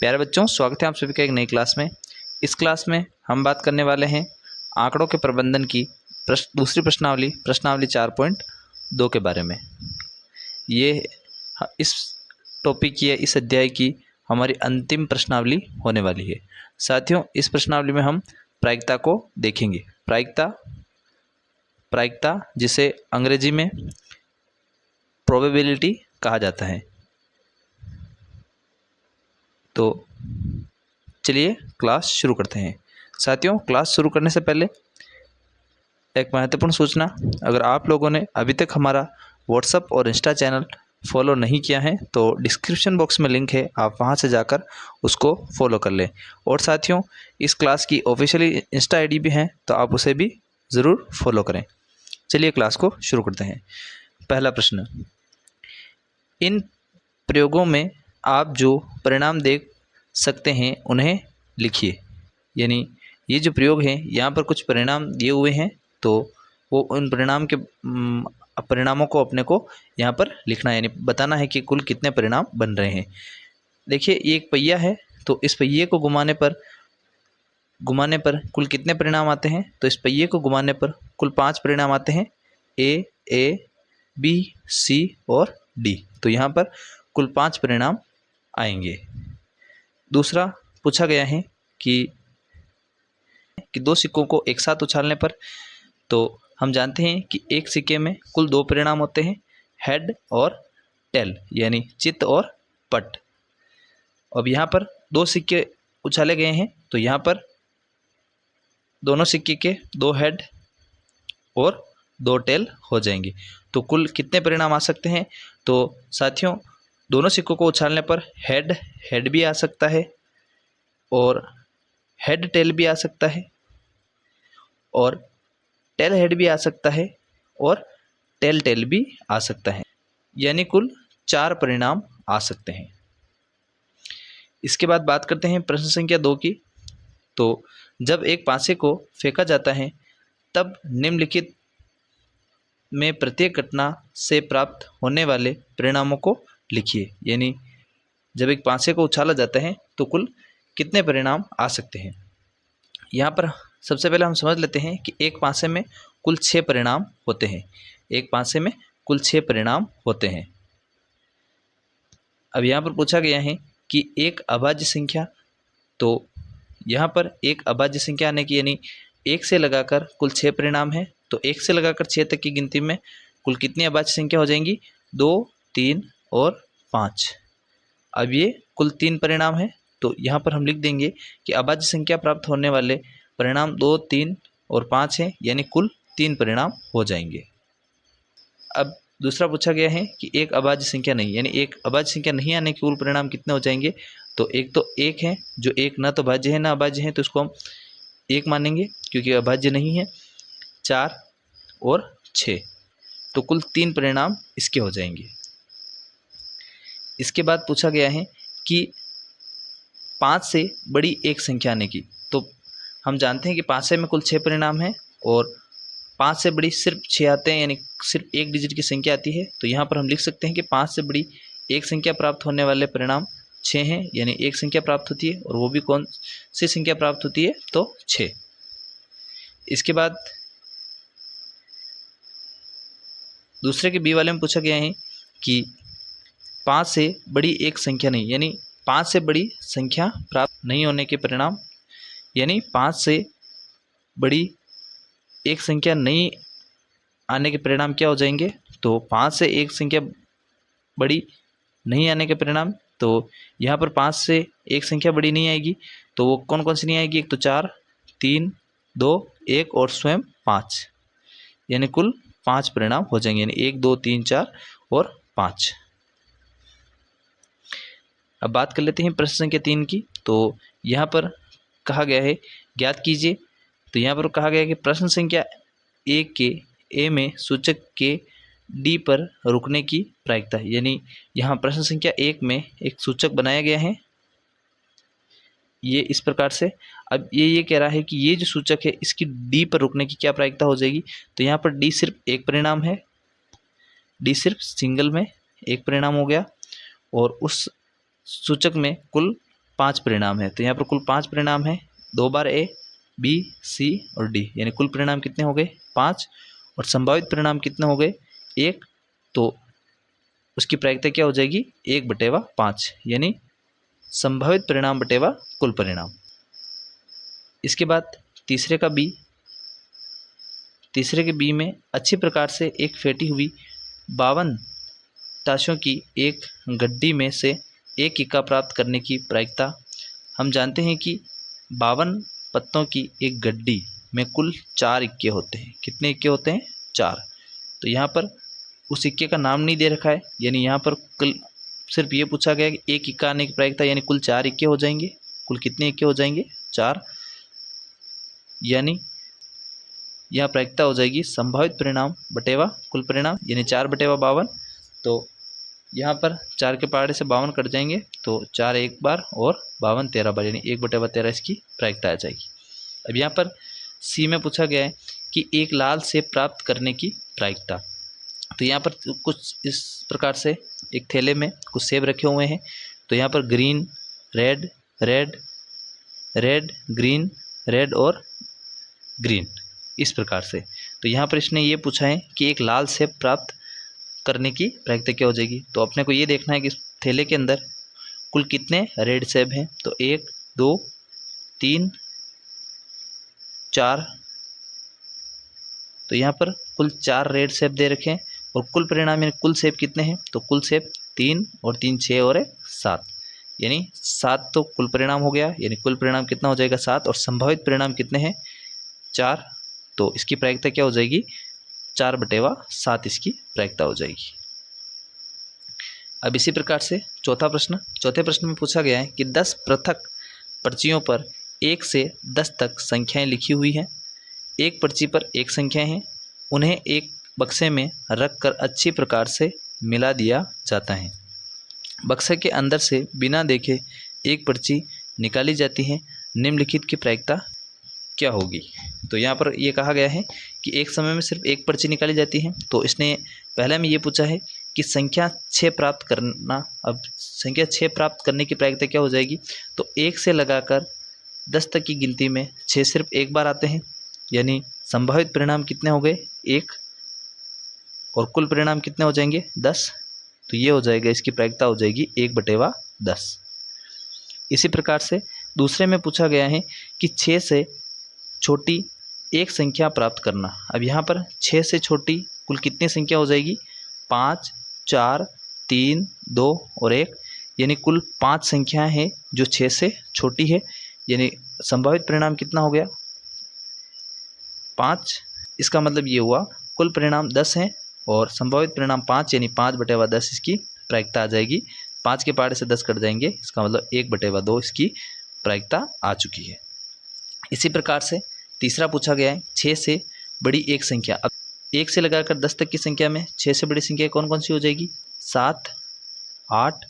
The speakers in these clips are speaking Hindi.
प्यारे बच्चों, स्वागत है आप सभी का एक नई क्लास में। इस क्लास में हम बात करने वाले हैं आंकड़ों के प्रबंधन की दूसरी प्रश्नावली 4.2 के बारे में। ये इस टॉपिक की या इस अध्याय की हमारी अंतिम प्रश्नावली होने वाली है। साथियों, इस प्रश्नावली में हम प्रायिकता को देखेंगे। प्रायिकता जिसे अंग्रेजी में प्रोबेबिलिटी कहा जाता है। तो चलिए क्लास शुरू करते हैं। साथियों, क्लास शुरू करने से पहले एक महत्वपूर्ण सूचना, अगर आप लोगों ने अभी तक हमारा व्हाट्सएप और इंस्टा चैनल फॉलो नहीं किया है तो डिस्क्रिप्शन बॉक्स में लिंक है, आप वहां से जाकर उसको फॉलो कर लें। और साथियों, इस क्लास की ऑफिशियली इंस्टा आईडी भी है, तो आप उसे भी ज़रूर फॉलो करें। चलिए क्लास को शुरू करते हैं। पहला प्रश्न, इन प्रयोगों में आप जो परिणाम देख सकते हैं उन्हें लिखिए। यानी ये जो प्रयोग हैं, यहाँ पर कुछ परिणाम दिए हुए हैं, तो वो उन परिणामों को अपने को यहाँ पर लिखना है, यानी बताना है कि कुल कितने परिणाम बन रहे हैं। देखिए, ये एक पहिया है, तो इस पहिए को घुमाने पर कुल कितने परिणाम आते हैं? तो इस पहिए को घुमाने पर कुल 5 परिणाम आते हैं, ए, बी, सी और डी। तो यहाँ पर कुल 5 परिणाम आएंगे। दूसरा पूछा गया है कि 2 सिक्कों को एक साथ उछालने पर, तो हम जानते हैं कि एक सिक्के में कुल 2 परिणाम होते हैं, हेड और टेल, यानी चित्त और पट। अब यहाँ पर 2 सिक्के उछाले गए हैं, तो यहाँ पर दोनों सिक्के के 2 हेड और 2 टेल हो जाएंगे। तो कुल कितने परिणाम आ सकते हैं? तो साथियों, दोनों सिक्कों को उछालने पर हेड भी आ सकता है और हेड टेल भी आ सकता है और टेल हेड भी आ सकता है और टेल टेल भी आ सकता है, यानी कुल 4 परिणाम आ सकते हैं। इसके बाद बात करते हैं प्रश्न संख्या 2 की। तो जब एक पासे को फेंका जाता है तब निम्नलिखित में प्रत्येक घटना से प्राप्त होने वाले परिणामों को लिखिए। यानी जब एक पासे को उछाला जाता है तो कुल कितने परिणाम आ सकते हैं। यहाँ पर सबसे पहले हम समझ लेते हैं कि एक पासे में कुल 6 परिणाम होते हैं। एक पासे में कुल 6 परिणाम होते हैं। अब यहाँ पर पूछा गया है कि एक अभाज्य संख्या, तो यहाँ पर एक अभाज्य संख्या आने की, यानी 1 से लगाकर कुल 6 परिणाम है, तो 1 से लगाकर 6 तक की गिनती में कुल कितनी अभाज्य संख्या हो जाएंगी? 2, 3 और 5। अब ये कुल 3 परिणाम है, तो यहाँ पर हम लिख देंगे कि अभाज्य संख्या प्राप्त होने वाले परिणाम 2, 3 और 5 हैं, यानी कुल 3 परिणाम हो जाएंगे। अब दूसरा पूछा गया है कि एक अभाज्य संख्या नहीं, यानी एक अभाज्य संख्या नहीं आने के कुल परिणाम कितने हो जाएंगे? तो एक तो 1 है, जो एक ना तो भाज्य है ना अभाज्य है, तो इसको हम 1 मानेंगे क्योंकि अभाज्य नहीं है। 4 और 6, तो कुल 3 परिणाम इसके हो जाएंगे। इसके बाद पूछा गया है कि 5 से बड़ी एक संख्या आने की। तो हम जानते हैं कि 5 से में कुल 6 परिणाम हैं और 5 से बड़ी सिर्फ 6 आते हैं, यानी सिर्फ एक डिजिट की संख्या आती है। तो यहाँ पर हम लिख सकते हैं कि 5 से बड़ी एक संख्या प्राप्त होने वाले परिणाम 6 हैं, यानी एक संख्या प्राप्त होती है, और वो भी कौन सी संख्या प्राप्त होती है? तो 6। इसके बाद दूसरे के बी वाले में पूछा गया है कि 5 से बड़ी एक संख्या नहीं, यानी 5 से बड़ी संख्या प्राप्त नहीं होने के परिणाम, यानी 5 से बड़ी एक संख्या नहीं आने के परिणाम क्या हो जाएंगे? तो 5 से एक संख्या बड़ी नहीं आने के परिणाम, तो यहाँ पर 5 से एक संख्या बड़ी नहीं आएगी, तो वो कौन कौन सी नहीं आएगी? एक तो 4, 3, 2, 1 और स्वयं 5, यानी कुल 5 परिणाम हो जाएंगे, यानी 1, 2, 3, 4 और 5। अब बात कर लेते हैं प्रश्न संख्या 3 की। तो यहाँ पर कहा गया है ज्ञात कीजिए। तो यहाँ पर कहा गया है कि प्रश्न संख्या 1 के ए में सूचक के डी पर रुकने की प्रायिकता, यानी यहाँ प्रश्न संख्या 1 में एक सूचक बनाया गया है, ये इस प्रकार से। अब ये कह रहा है कि ये जो सूचक है इसकी डी पर रुकने की क्या प्रायिकता हो जाएगी? तो यहाँ पर डी सिर्फ एक परिणाम है, डी सिर्फ सिंगल में एक परिणाम हो गया, और उस सूचक में कुल 5 परिणाम है, तो यहाँ पर कुल 5 परिणाम है, 2 बार ए, बी, सी और डी, यानी कुल परिणाम कितने हो गए 5, और संभावित परिणाम कितने हो गए 1, तो उसकी प्रायिकता क्या हो जाएगी 1/5, यानी संभावित परिणाम बटेवा कुल परिणाम। इसके बाद तीसरे के बी में अच्छी प्रकार से एक फेंटी हुई 52 ताशों की एक गड्डी में से एक इक्का प्राप्त करने की प्रायिकता। हम जानते हैं कि 52 पत्तों की एक गड्डी में कुल 4 इक्के होते हैं। कितने इक्के होते हैं 4। तो यहाँ पर उस इक्के का नाम नहीं दे रखा है, यानी यहाँ पर कुल सिर्फ ये पूछा गया कि एक इक्का आने की प्रायिकता, यानी कुल 4 इक्के हो जाएंगे। कुल कितने इक्के हो जाएंगे 4, यानी यह प्रायिकता हो जाएगी संभावित परिणाम बटेवा कुल परिणाम, यानी 4/52। तो यहाँ पर 4 के पहाड़े से 52 कट जाएंगे, तो 4 एक बार और 52 13 बार, यानी 1/13 इसकी प्रायिकता आ जाएगी। अब यहाँ पर सी में पूछा गया है कि एक लाल सेब प्राप्त करने की प्रायिकता। तो यहाँ पर कुछ इस प्रकार से एक थैले में कुछ सेब रखे हुए हैं, तो यहाँ पर green, red, red, red, green, red और ग्रीन, इस प्रकार से। तो यहाँ पर इसने ये पूछा है कि एक लाल सेब प्राप्त करने की प्रायिकता क्या हो जाएगी। तो अपने को ये देखना है कि इस थैले के अंदर कुल कितने रेड सेब हैं। तो 1 2 3 4, तो यहाँ पर कुल 4 रेड सेब दे रखे हैं, और कुल परिणाम यानी कुल सेब कितने हैं, तो कुल सेब 3 और 3 6 और 1 7, यानी 7 तो कुल परिणाम हो गया, यानी कुल परिणाम कितना हो जाएगा 7, और संभावित परिणाम कितने हैं 4। तो इसकी प्रायिकता क्या हो जाएगी 4/7 इसकी प्रायिकता हो जाएगी। अब इसी प्रकार से चौथे प्रश्न में पूछा गया है कि 10 पृथक पर्चियों पर 1 से 10 तक संख्याएं लिखी हुई हैं। एक पर्ची पर एक संख्या है, उन्हें एक बक्से में रखकर अच्छी प्रकार से मिला दिया जाता है। बक्से के अंदर से बिना देखे एक पर्ची निकाली जाती है, निम्नलिखित की प्रायिकता क्या होगी। तो यहाँ पर ये कहा गया है कि एक समय में सिर्फ एक पर्ची निकाली जाती है। तो इसने पहले में ये पूछा है कि संख्या 6 प्राप्त करना। अब संख्या 6 प्राप्त करने की प्रायिकता क्या हो जाएगी, तो 1 से लगाकर 10 तक की गिनती में 6 सिर्फ एक बार आते हैं, यानी संभावित परिणाम कितने हो गए 1, और कुल परिणाम कितने हो जाएंगे 10। तो ये हो जाएगा, इसकी प्रायिकता हो जाएगी 1/10। इसी प्रकार से दूसरे में पूछा गया है कि 6 से छोटी एक संख्या प्राप्त करना। अब यहाँ पर 6 से छोटी कुल कितनी संख्या हो जाएगी 5 4 3 2 और 1, यानी कुल 5 संख्याएं हैं जो 6 से छोटी है, यानी संभावित परिणाम कितना हो गया 5। इसका मतलब ये हुआ कुल परिणाम 10 हैं और संभावित परिणाम 5, यानी 5/10 इसकी प्रायिकता आ जाएगी। 5 के पहाड़े से 10 कट जाएंगे, इसका मतलब 1/2 इसकी प्रायिकता आ चुकी है। इसी प्रकार से तीसरा पूछा गया है 6 से बड़ी एक संख्या। अब 1 से लगाकर 10 तक की संख्या में 6 से बड़ी संख्या कौन कौन सी हो जाएगी 7 8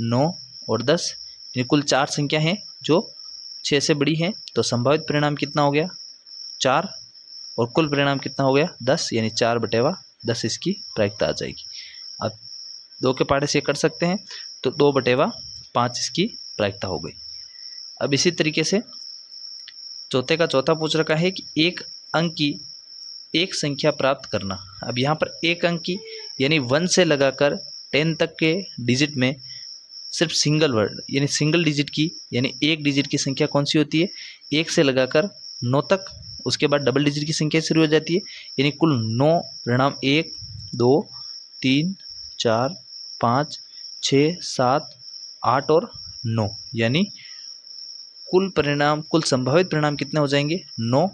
9 और 10, यानी कुल 4 संख्या हैं जो 6 से बड़ी हैं। तो संभावित परिणाम कितना हो गया 4, और कुल परिणाम कितना हो गया 10, यानी 4/10 इसकी प्रायिकता आ जाएगी। अब 2 के पहाड़े से कर सकते हैं, तो 2/5 इसकी प्रायिकता हो गई। अब इसी तरीके से चौथे का चौथा पूछ रखा है कि एक अंक की एक संख्या प्राप्त करना। अब यहाँ पर एक अंक की यानी 1 से लगाकर 10 तक के डिजिट में सिर्फ सिंगल वर्ड यानी सिंगल डिजिट की यानी एक डिजिट की संख्या कौन सी होती है 1 से लगाकर 9 तक, उसके बाद डबल डिजिट की संख्या शुरू हो जाती है, यानी कुल 9 परिणाम 1 2 3 4 5 6 7 8 और 9, यानी कुल संभावित परिणाम कितने हो जाएंगे 9,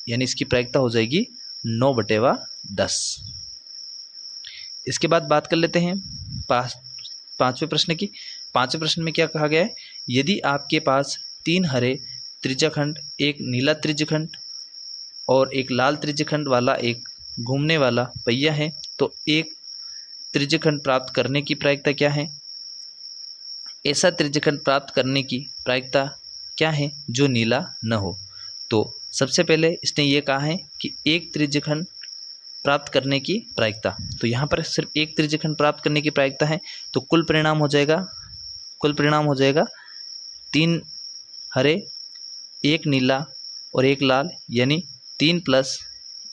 यानी इसकी प्रायिकता हो जाएगी 9/10। इसके बाद बात कर लेते हैं पांचवें प्रश्न की। पांचवें प्रश्न में क्या कहा गया है, यदि आपके पास 3 हरे त्रिज्याखंड, एक नीला त्रिज्याखंड और एक लाल त्रिज्याखंड वाला एक घूमने वाला पहिया है, तो एक त्रिज्याखंड प्राप्त करने की प्रायिकता क्या है। ऐसा त्रिज्याखंड प्राप्त करने की प्रायिकता क्या है जो नीला न हो। तो सबसे पहले इसने ये कहा है कि एक त्रिज्याखंड प्राप्त करने की प्रायिकता, तो यहाँ पर सिर्फ एक त्रिज्याखंड प्राप्त करने की प्रायिकता है, तो कुल परिणाम हो जाएगा 3 हरे, 1 नीला और 1 लाल, यानी 3 +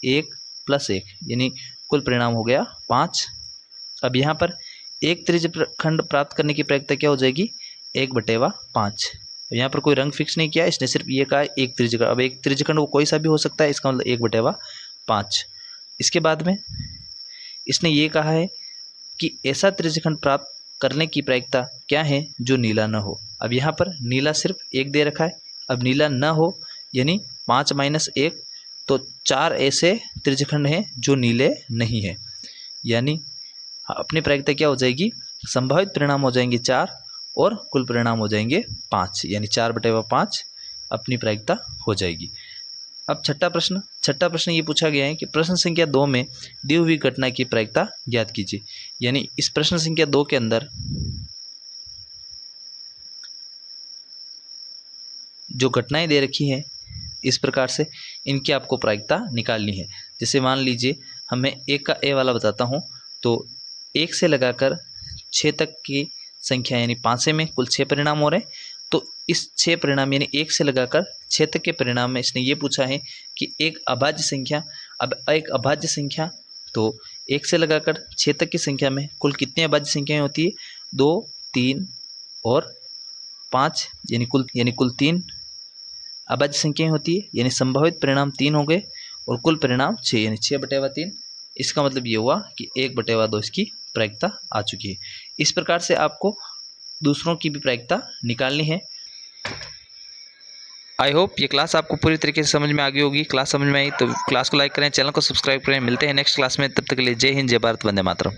1 + 1, यानी कुल परिणाम हो गया 5। अब यहाँ पर एक त्रिज्यखंड प्राप्त करने की प्रायिकता क्या हो जाएगी? 1/5। यहाँ पर कोई रंग फिक्स नहीं किया, इसने सिर्फ ये कहा एक त्रिज्यखंड। अब एक त्रिज्यखंड वो कोई सा भी हो सकता है, इसका मतलब 1/5। इसके बाद में इसने ये कहा है कि ऐसा त्रिज्यखंड प्राप्त करने की प्रायिकता क्या है जो नीला न हो। अब यहाँ पर नीला सिर्फ 1 दे रखा है। अब नीला न हो यानी 5 - 1, तो 4 ऐसे त्रिज्यखंड हैं जो नीले नहीं हैं, यानी अपनी प्रायिकता क्या हो जाएगी? संभावित परिणाम हो जाएंगे 4 और कुल परिणाम हो जाएंगे 5, यानी 4/5 अपनी प्रायिकता हो जाएगी। अब छठा प्रश्न ये पूछा गया है कि प्रश्न संख्या 2 में दी हुई घटना की प्रायिकता ज्ञात कीजिए। यानी इस प्रश्न संख्या 2 के अंदर जो घटनाएं दे रखी हैं इस प्रकार से, इनकी आपको प्रायिकता निकालनी है। जैसे मान लीजिए हमें 1 का ए वाला बताता हूँ, तो 1 से लगाकर 6 तक की संख्या यानी 5 में कुल 6 परिणाम हो रहे हैं। तो इस 6 परिणाम यानी 1 से लगाकर 6 तक के परिणाम में इसने ये पूछा है कि एक अभाज्य संख्या, अब एक अभाज्य संख्या, तो 1 से लगाकर 6 तक की संख्या में कुल कितनी अभाज्य संख्याएं होती है? 2, 3 और 5, यानी कुल 3 अभाज्य संख्याएं होती है, यानी संभावित परिणाम 3 हो गए और कुल परिणाम 6, यानी 6/3। इसका मतलब ये हुआ कि 1/2 इसकी प्रायिकता आ चुकी है। इस प्रकार से आपको दूसरों की भी प्रायिकता निकालनी है। आई होप ये क्लास आपको पूरी तरीके से समझ में आ गई होगी। क्लास समझ में आई तो क्लास को लाइक करें, चैनल को सब्सक्राइब करें। मिलते हैं नेक्स्ट क्लास में, तब तक के लिए जय हिंद, जय भारत, वंदे मातरम।